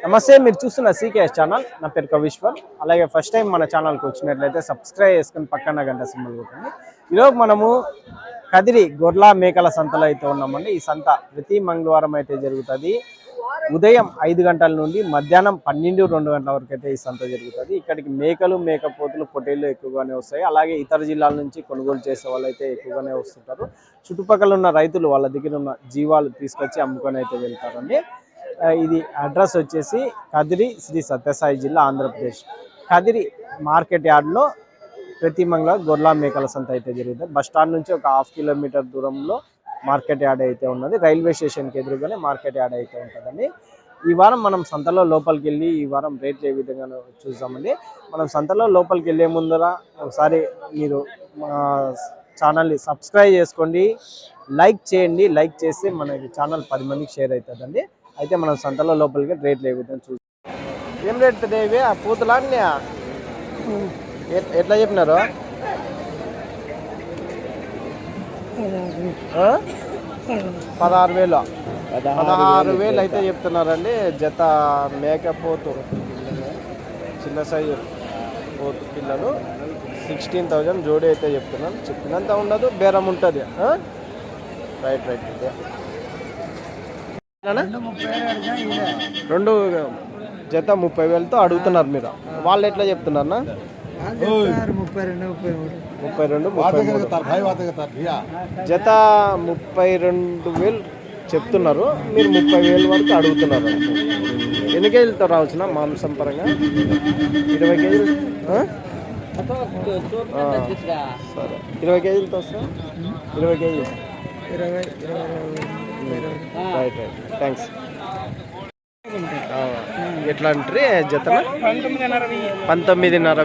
నమస్తే, మీరు చూస్తున్న సీకేఎస్ ఛానల్. నా పేరు కవిశ్వర్. అలాగే ఫస్ట్ టైం మన ఛానల్కి వచ్చినట్లయితే సబ్స్క్రైబ్ చేసుకుని పక్కన గంట సింబల్ కొట్టండి. ఈరోజు మనము కదిరి గొర్ల మేకల సంతలో అయితే ఉన్నామండి. ఈ సంత ప్రతి మంగళవారం అయితే జరుగుతుంది. ఉదయం 5 గంటల నుండి మధ్యాహ్నం 12-2 గంటల వరకు అయితే ఈ సంత జరుగుతుంది. ఇక్కడికి మేకలు, మేకపోతులు, పొట్టేళ్ళు ఎక్కువగానే వస్తాయి. అలాగే ఇతర జిల్లాల నుంచి కొనుగోలు చేసే వాళ్ళు అయితే ఎక్కువగానే వస్తుంటారు. చుట్టుపక్కల ఉన్న రైతులు వాళ్ళ దగ్గర ఉన్న జీవాలు తీసుకొచ్చి అమ్ముకొని అయితే వెళ్తారండి. ఇది అడ్రస్ వచ్చేసి కదిరి, శ్రీ సత్యసాయి జిల్లా, ఆంధ్రప్రదేశ్. కదిరి మార్కెట్ యార్డ్లో ప్రతి మంగళవారం గొర్ల మేకల సంత అయితే జరుగుతుంది. బస్ స్టాండ్ నుంచి ఒక 1/2 కిలోమీటర్ దూరంలో మార్కెట్ యార్డ్ అయితే ఉన్నది. రైల్వే స్టేషన్కి ఎదురుగానే మార్కెట్ యార్డ్ అయితే ఉంటుందండి. ఈ వారం మనం సంతలో లోపలికి వెళ్ళి ఈ వారం రేట్లు ఏ విధంగా చూద్దామండి. మనం సంతలో లోపలికి వెళ్ళే ముందర ఒకసారి మీరు మా ఛానల్ని సబ్స్క్రైబ్ చేసుకోండి, లైక్ చేయండి. లైక్ చేస్తే మనకి ఛానల్ 10 మందికి షేర్ అవుతుందండి. అయితే మనం సంతలో లోపలికి రేట్లు ఏ విధంగా చూద్దాం. ఏం రేట్ ఇవి ఆ పూతలా ఎట్లా చెప్పినారు? 16,000 అయితే చెప్తున్నారండి. జత మేకపోతు చిన్న సైజు పోతు పిల్లలు 16,000 జోడీ అయితే చెప్తున్నాను. చెప్పినంత ఉండదు, బేరం ఉంటుంది. రైట్ రెండు జత 30,000తో అడుగుతున్నారు మీరు. వాళ్ళు ఎట్లా చెప్తున్నారన్నా? 32 జత 32,000 చెప్తున్నారు. మీరు 30,000 వరకు అడుగుతున్నారు. ఎన్ని కేజీలతో రావచ్చునా మాంసం పరంగా? 20 కేజీలు. సరే, 20 కేజీలతో వస్తా. 20 కేజీలు. Right thanks. ఎట్లా అంటే జత 19,500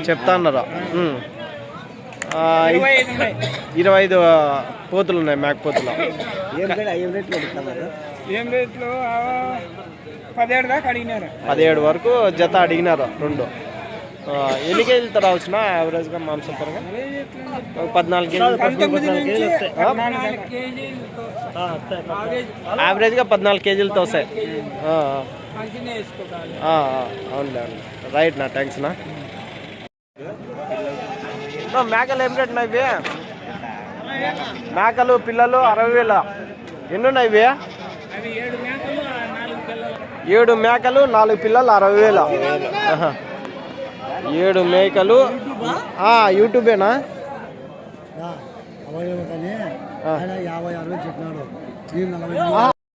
చెప్తా అన్నారు. 25 పోతులు ఉన్నాయి, మేకపోతులు. ఏం రేట్లు? 17 దాకా అడిగినారు. 17 వరకు జత అడిగినారు. రెండు ఎన్ని కేజీలతో రావచ్చునా యావరేజ్గా మాంసం పరంగా? 14 కేజీలు. యావరేజ్గా 14 కేజీలతో వస్తాయి. అవునులే, రైట్ నా, థ్యాంక్స్ నా. మేకలు ఏం రేట్ ఉన్నాయి? మేకలు పిల్లలు 60,000. ఎన్ని ఉన్నాయి? 7 మేకలు 4 పిల్లలు 60,000. 7 మేకలు. యూట్యూబేనా?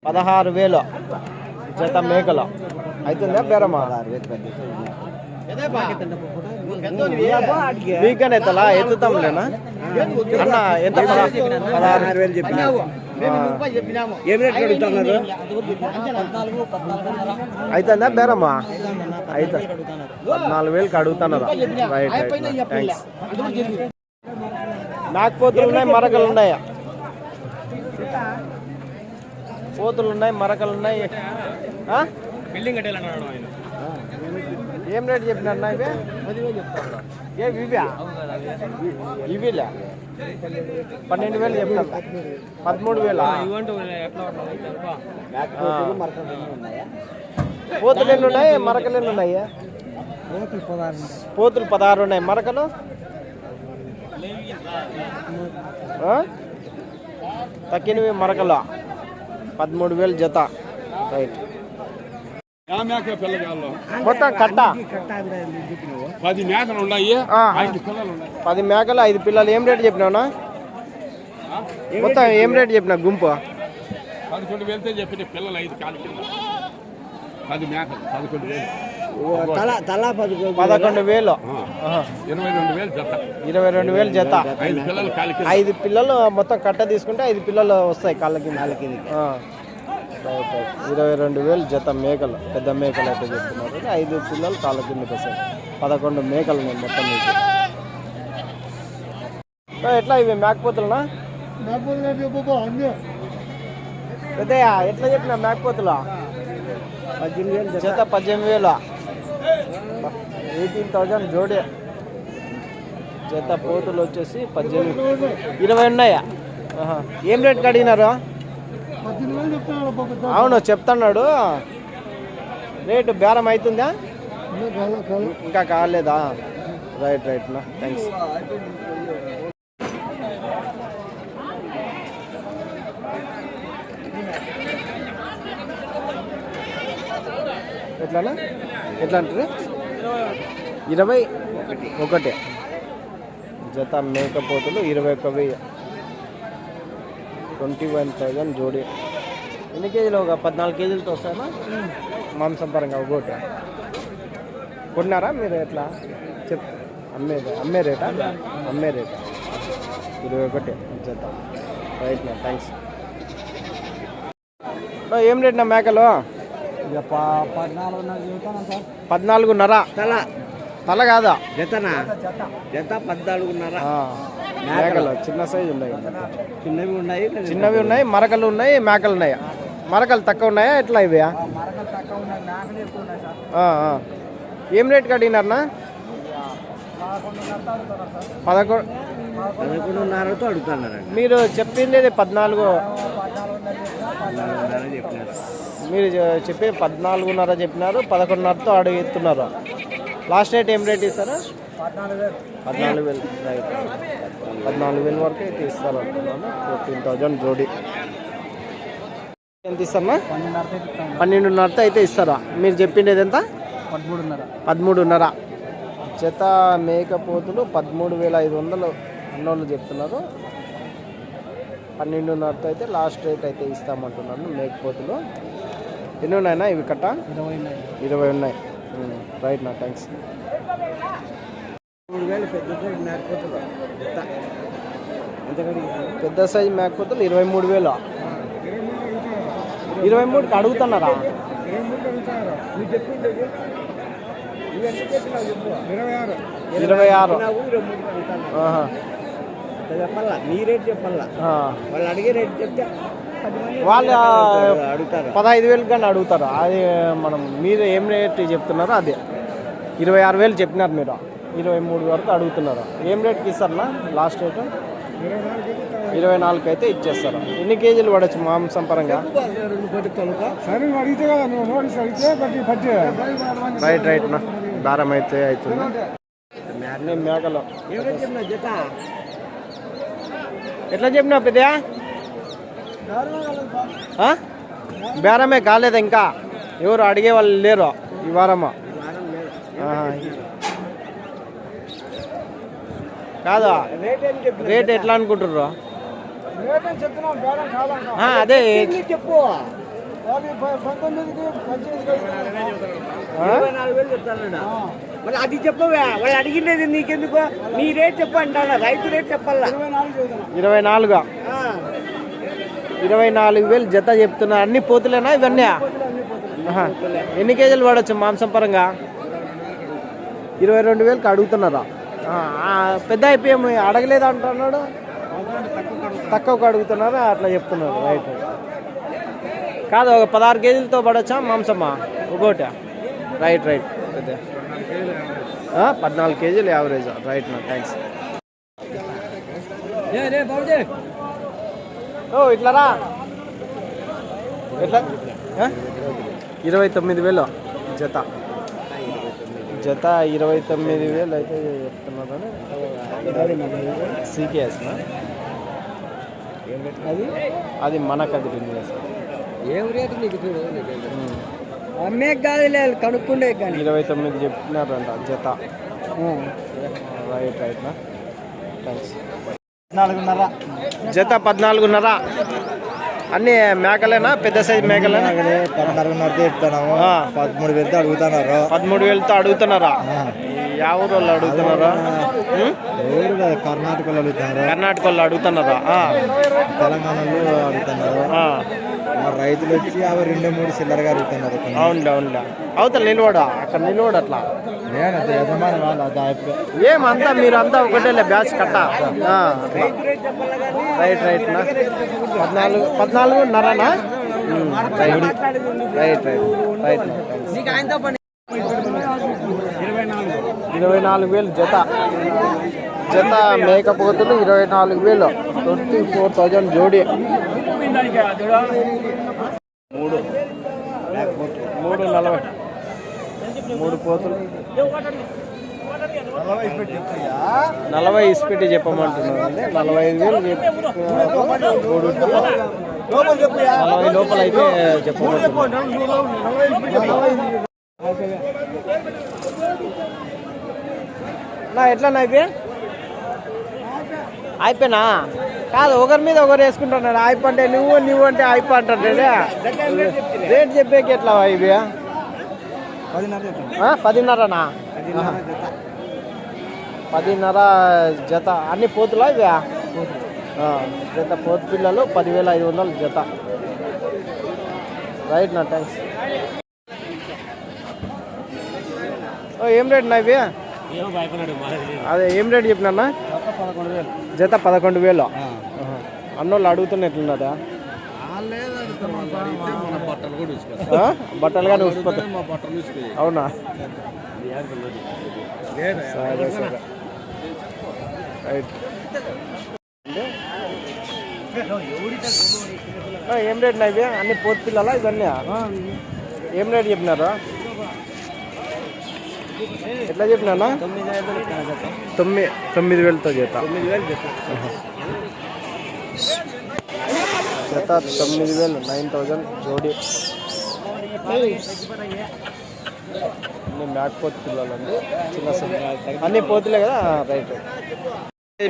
16,000 జత మేకలు అవుతుందా బేరమా? మీకనే ఎత్తలా ఎత్తుతాంలేనా అన్న? ఎంత? 16,000 చెప్పిన. అవుతుందా బేరమ్మా? అయితే 14,000కి అడుగుతున్నారు. Right thanks. మేకపోతులు ఉన్నాయి, మరకలు ఉన్నాయా? పోతులు ఉన్నాయి, మరకలు ఉన్నాయి. ఏం రేట్ చెప్పినారు? ఇవిలే 12,000 చెప్తాను. 13,000. పోతులు ఎన్ని ఉన్నాయి, మరకలు ఎన్ని ఉన్నాయి? పోతులు 16 ఉన్నాయి, మరకలు తక్కినవి. మరకలు 13,000 జత. రైట్. మొత్తం కట్ట 10 మేకలు ఉన్నాయి, 10 మేకలు 5 పిల్లలు. ఏం రేటు చెప్పినావునా? మొత్తం ఏం రేటు చెప్పినా? గుంపు 11,000 చెప్పిన పిల్లలు 5 కాలు. 10 మేకలు 11,000. 11,000. 22,000 జత. 22,000 జత. 5 పిల్లలు కాలు. 5 పిల్లలు మొత్తం కట్ట తీసుకుంటే 5 పిల్లలు వస్తాయి కాళ్ళకి. 22,000 జత మేకలు, పెద్ద మేకలు అయితే చెప్తున్నారు. 5 పిల్లలు కాళ్ళ కిందకి వస్తాయి. 11 మేకలు నేను మొత్తం మీకు. ఎట్లా ఇవి మేకపోతులనా? పెద్దయ్యా ఎట్లా చెప్పిన మేకపోతులు? 18,000 జత. 18,000. 18,000 జోడి జత. పోతులు వచ్చేసి 18. 20 ఉన్నాయా? ఏం రేట్కి అడిగినారు? అవును చెప్తున్నాడు. రేటు బేరం అవుతుందా? ఇంకా కాలేదా? రైట్ రైట్నా, థ్యాంక్స్. ఎట్లానా ఎట్లా అంటారు? 21 జత మేకపోతులు 21,000, 21,000 జోడి. ఎన్ని కేజీలు? ఒక 14 కేజీలతో వస్తాయా మాంసం పరంగా ఒకటి? కొన్నారా మీరు? ఎట్లా చెప్ అమ్మే రేటా? అమ్మే రేటా 21 జత. రైట్ నా, థ్యాంక్స్. ఏం రేట్ నా మేకలు? 14.5 తల కాదా? జతనా? జత 14.5. మేకలు చిన్న సైజు ఉన్నాయి, చిన్నవి ఉన్నాయి, చిన్నవి ఉన్నాయి, మరకలు ఉన్నాయి, మేకలు ఉన్నాయా? మరకలు తక్కువ ఉన్నాయా ఎట్లా ఇవి? ఏం రేట్ కడిగినారనా? 11.5తో అడుగుతున్నారండి. మీరు చెప్పింది 14. మీరు చెప్పి 14.5 చెప్పినారు, 11.5తో అడుగుతున్నారు. లాస్ట్ రేట్ ఏం రేట్ ఇస్తారా? 14,000. రైట్, 14,000 వరకు అయితే ఇస్తారు అంటున్నాను. 14,000 జోడి. ఎంత ఇస్తారా? 12.5తో అయితే ఇస్తారా? మీరు చెప్పిండేది ఎంత? 13.5 జత మేకపోతులు 13,500 అన్నోళ్ళు చెప్తున్నారు. 12.5తో అయితే లాస్ట్ రేట్ అయితే ఇస్తామంటున్నాను. మేకపోతులు ఎన్ని ఉన్నాయన్నా ఇవి? కట్ట 20 ఉన్నాయి. రైట్ నా, థ్యాంక్స్. 3,000 పెద్ద సైజు మేకపోతులు. పెద్ద సైజు మేకపోతులు 23,000. 23కి అడుగుతున్నారా? 26. చెప్పాలా? నీ రేట్ చెప్పాలా? వాళ్ళు అడిగే రేట్ చెప్తే వాళ్ళు అడుగుతారు. 15,000 కానీ అడుగుతారు. అది మనం మీరు ఏం రేట్ చెప్తున్నారో అదే. 26,000 చెప్పినారు మీరు, 23 వరకు అడుగుతున్నారు. ఏం రేట్కి ఇస్తారన్నా లాస్ట్ రేట్? 24 అయితే ఇచ్చేస్తారు. ఎన్ని కేజీలు పడవచ్చు మాంసం పరంగా? రైట్ రైట్ నా, దారం అయితే అవుతుంది. మేకలు ఎట్లా చెప్పినా పెద్దయా? బేరమే కాలేదు ఇంకా, ఎవరు అడిగే వాళ్ళు లేరు ఈ వారమా? కాదా? రేట్ ఎట్లా అనుకుంటుర్రు? అదే చెప్పు. 24,000 చెప్తాను. మళ్ళీ అది చెప్పవా? వాళ్ళు అడిగినది నీకెందుకు? నీ రేట్ చెప్పు అంటారా? రైతు రేట్ చెప్పాలా? 24. 24,000 జత చెప్తున్నా. అన్ని పోతులేనా ఇవన్నీ? ఎన్ని కేజీలు పడవచ్చు మాంసం పరంగా? 22,000కి అడుగుతున్నారా? పెద్ద అయిపోయి అడగలేదు అంటున్నాడు, తక్కువకు అడుగుతున్నారా అట్లా చెప్తున్నారు. రైట్ కాదు, ఒక 16 కేజీలతో పడవచ్చా మాంసమా ఒకటి? రైట్ రైట్, 14 కేజీలు యావరేజ్. రైట్ నా, థ్యాంక్స్. ఓ ఇట్లారా, ఎట్లా? 29,000 జత. జత 29,000 అయితే చెప్తున్నారని. సీకేఎస్ అది మనకది ఏం రేటు నీకు చూడు. అమ్మే కాదు లేదు, కనుక్కుండే కానీ 29 చెప్తున్నారంట జత. రైట్ రైట్ నా, థ్యాంక్స్. 14.5 జత 14.5. అన్ని మేకలేనా? పెద్ద సైజు మేకలేనా? 14.5 చెప్తున్నాము. 13,000 అడుగుతున్నారు. 13,000తో అడుగుతున్నారా? ಯಾವ ಊರಲ್ಲಿ ಅಡುಗುತ್ತಾರ? కర్ణాటకలో అడుగుతున్నారు. కర్ణాటకలో అడుగుతున్నారా? తెలంగాణలో అడుగుతున్నారు. మరి రైతులు వచ్చి అవి 2-3 చిల్లరగా అడుగుతున్నారు. అవునులే అవునులే, అవతల నిలబడా, అక్కడ నిలబడు అట్లా. యజమాని వాళ్ళు ఏమంతా మీరు అంతా ఒకటేలే బ్యాచ్ కట్ట. రైట్ రైట్ నా, 14.5 రైట్ రైట్ రైట్. 24,000 జత. జత మేకపోతులు 24,000, 24,000 జోడి. 340. 3 పోతులు 40 ఇస్పెట్టి చెప్పమంటున్నారు అండి. 45,000 40 లోపల అయితే చెప్పమంటున్నారు. నా ఎట్లా అయిపోయినా కాదు, ఒకరి మీద ఒకరు వేసుకుంటున్నాడు. అయిపో అంటే నువ్వు అంటే అయిపో అంటాడు. రేట్ చెప్పేకి ఎట్లా ఇవి? 10:30నా? 10:30 జత. అన్ని పోతులా ఇవి? జత పోతు పిల్లలు 10,500 జత. రైట్ నా, థ్యాంక్స్. ఏం రేట్ నా ఇవి? అదే ఏం రేట్ చెప్పినా? జత 11,000. అన్నోళ్ళు అడుగుతున్నట్లున్నదా? బట్టలు కానీ ఉసిపోతాయి. అవునా? సరే సరే రైట్. ఏం రేట్ నా ఇవి? అన్ని పోతు పిల్లలా ఇవన్నీ? ఏం రేట్ చెప్పినారు? ఎట్లా చెప్పినా? 9,000తో జత. జత 9,000, 9,000 జోడి. అన్ని మేకపోతు పిల్లలు అండి, చిన్న అన్ని పోతులే కదా. రైట్.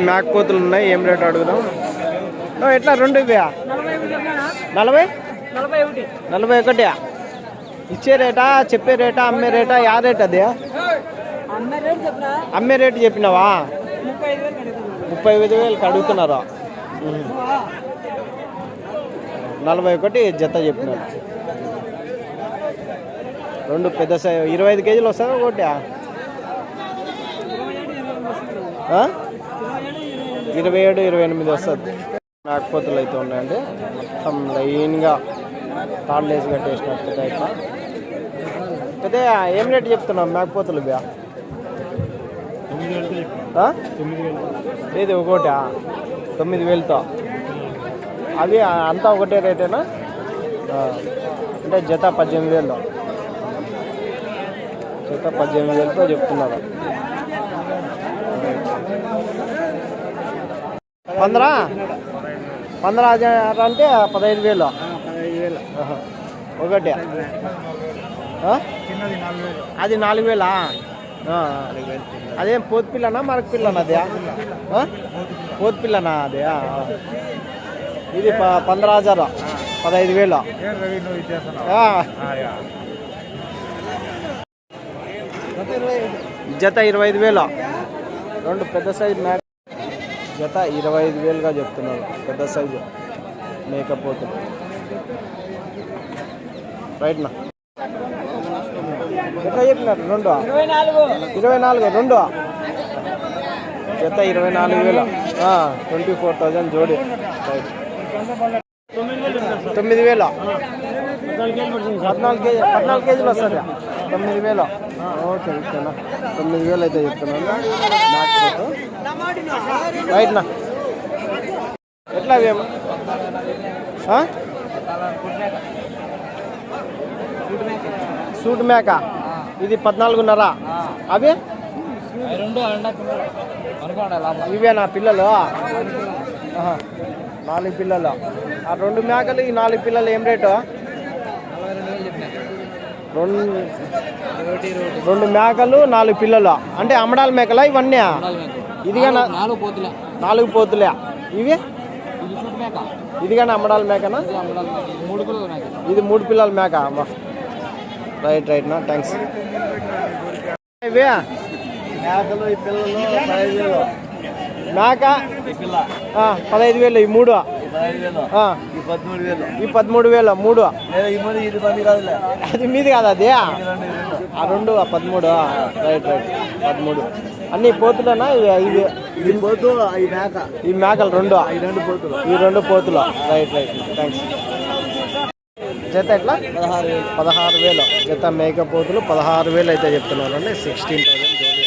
మేకపోతులు ఉన్నాయి. ఏం రేట్ అడుగుదాం? ఎట్లా రెండు ఇవి? 41. ఇచ్చే రేటా, చెప్పే రేటా, అమ్మే రేటా? యా రేట్ అది? అమ్మే రేటు చెప్పినావా? 35,000 అడుగుతున్నారు. 41 జత చెప్పినారు. రెండు పెద్ద సైజు 25 కేజీలు వస్తుందా ఒకటి? 27, 28 వస్తుంది. మేకపోతులు అయితే ఉన్నాయండి. మొత్తం లైన్గా తాళ్ళేసి కట్టేసినట్టు ఇట్లా. అయితే ఏం రేట్ చెప్తున్నాం మేకపోతులు? ఇది ఒకటి 9,000తో. అవి అంతా ఒకటే రేటేనా? అంటే జత 18,000. జత 18,000తో చెప్తున్నారు. 15 అంటే 15,000. ఒకటి అది 4,000. అదేం పోతు పిల్లనా మరక పిల్లనా? అదే పోతు పిల్లనా? అదే ఇది 15,000, 15,000. జత 25,000. రెండు పెద్ద సైజు మేక జత 25,000గా చెప్తున్నారు. పెద్ద సైజు మేకపోతులు. రైట్నా? ఎట్లా చెప్పినారు? 24. రెండు జత 24,000. 24,000 జోడి. 9,000. 14 కేజీలు వస్తుంది. 9,000. ఓకే ఓకేనా? 9,000 అయితే చెప్తున్నాను. రైట్నా? ఎట్లా అవేమో? సూట్ మేక ఇది 14.5. అవి ఇవేనా పిల్లలు? 4 పిల్లలు. ఆ 2 మేకలు, ఈ 4 పిల్లలు ఏం రేటు? 2 మేకలు, 4 పిల్లలు. అంటే అమ్మడాల మేకలా ఇవన్నీ? ఇదిగా 4 పోతులే. ఇవి ఇదిగానే అమ్మడాల మేకనా? ఇది 3 పిల్లల మేక. రైట్ రైట్నా, థ్యాంక్స్. ఇవే మేకలు, ఈ పిల్లలు 15,000. మేక 15,000. ఈ 3 ఈ 13,000. 3 అది మీది కాదు. అది ఆ 2 13. Right right 13. అన్ని పోతులేనా? ఇది పోతు, ఈ మేకలు 2. ఈ 2 పోతులు. Right right, thanks. జత ఎట్లా? 16,000 జత మేకపోతులు. 16,000 అయితే చెప్తున్నాను అండి. 16,000 జోడి.